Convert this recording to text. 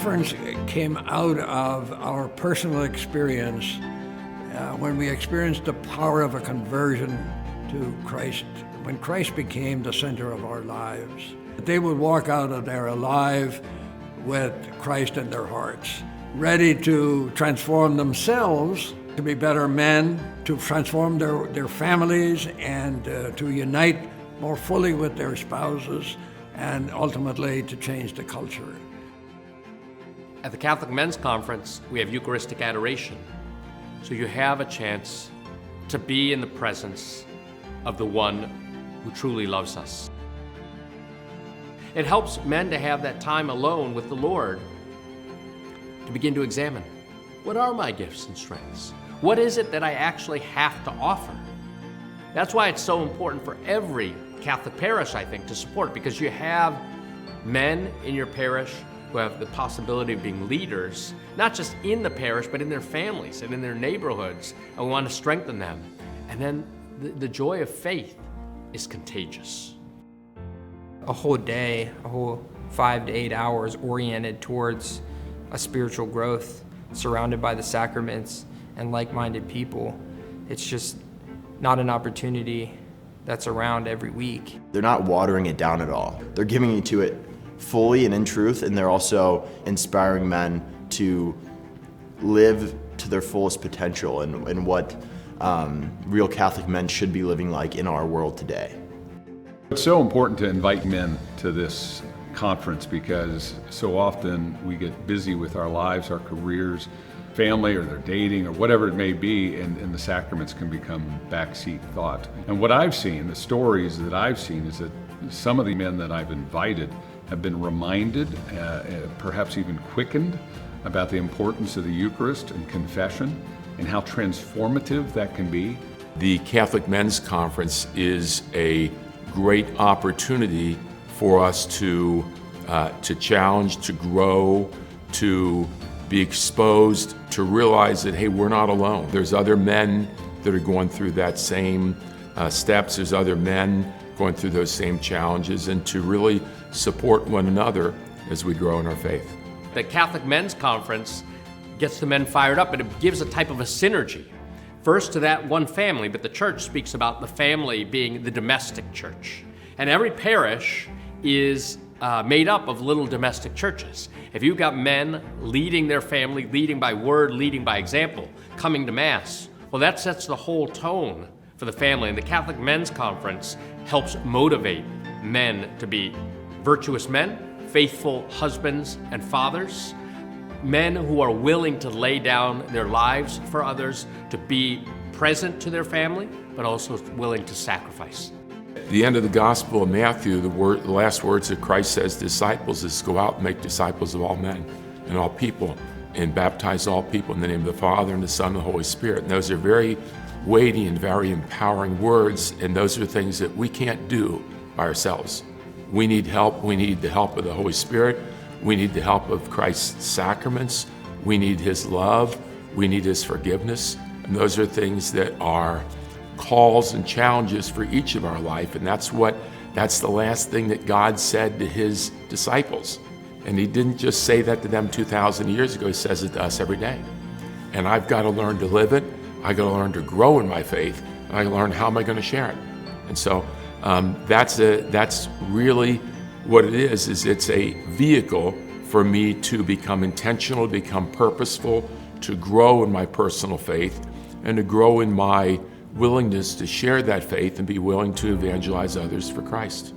conference came out of our personal experience when we experienced the power of a conversion to Christ, when Christ became the center of our lives. They would walk out of there alive with Christ in their hearts, ready to transform themselves to be better men, to transform their families, and to unite more fully with their spouses, and ultimately to change the culture. At the Catholic Men's Conference, we have Eucharistic adoration. So you have a chance to be in the presence of the one who truly loves us. It helps men to have that time alone with the Lord to begin to examine, what are my gifts and strengths? What is it that I actually have to offer? That's why it's so important for every Catholic parish, I think, to support, because you have men in your parish who have the possibility of being leaders, not just in the parish, but in their families and in their neighborhoods, and we want to strengthen them. And then the joy of faith is contagious. A whole day, a whole 5 to 8 hours oriented towards a spiritual growth, surrounded by the sacraments and like-minded people. It's just not an opportunity that's around every week. They're not watering it down at all. They're giving into it fully and in truth, and they're also inspiring men to live to their fullest potential and what real Catholic men should be living like in our world today. It's so important to invite men to this conference because so often we get busy with our lives, our careers, family, or their dating, or whatever it may be, and the sacraments can become backseat thought. And what I've seen, the stories that I've seen, is that some of the men that I've invited have been reminded, perhaps even quickened, about the importance of the Eucharist and confession and how transformative that can be. The Catholic Men's Conference is a great opportunity for us to challenge, to grow, to be exposed, to realize that, hey, we're not alone. There's other men that are going through that same steps. There's other men going through those same challenges, and to really support one another as we grow in our faith. The Catholic Men's Conference gets the men fired up, and it gives a type of a synergy. First to that one family, but the church speaks about the family being the domestic church. And every parish is made up of little domestic churches. If you've got men leading their family, leading by word, leading by example, coming to Mass, well, that sets the whole tone for the family. And the Catholic Men's Conference helps motivate men to be virtuous men, faithful husbands and fathers, men who are willing to lay down their lives for others, to be present to their family, but also willing to sacrifice. At the end of the Gospel of Matthew, the last words that Christ says to disciples is, go out and make disciples of all men and all people, and baptize all people in the name of the Father and the Son and the Holy Spirit. And those are very weighty and very empowering words, and those are things that we can't do by ourselves. We need help. We need the help of the Holy Spirit. We need the help of Christ's sacraments. We need His love. We need His forgiveness. And those are things that are calls and challenges for each of our life. And that's the last thing that God said to His disciples. And He didn't just say that to them 2,000 years ago. He says it to us every day. And I've got to learn to live it. I got to learn to grow in my faith. And I learn how am I going to share it. And so that's really what it is it's a vehicle for me to become intentional, to become purposeful, to grow in my personal faith, and to grow in my willingness to share that faith and be willing to evangelize others for Christ.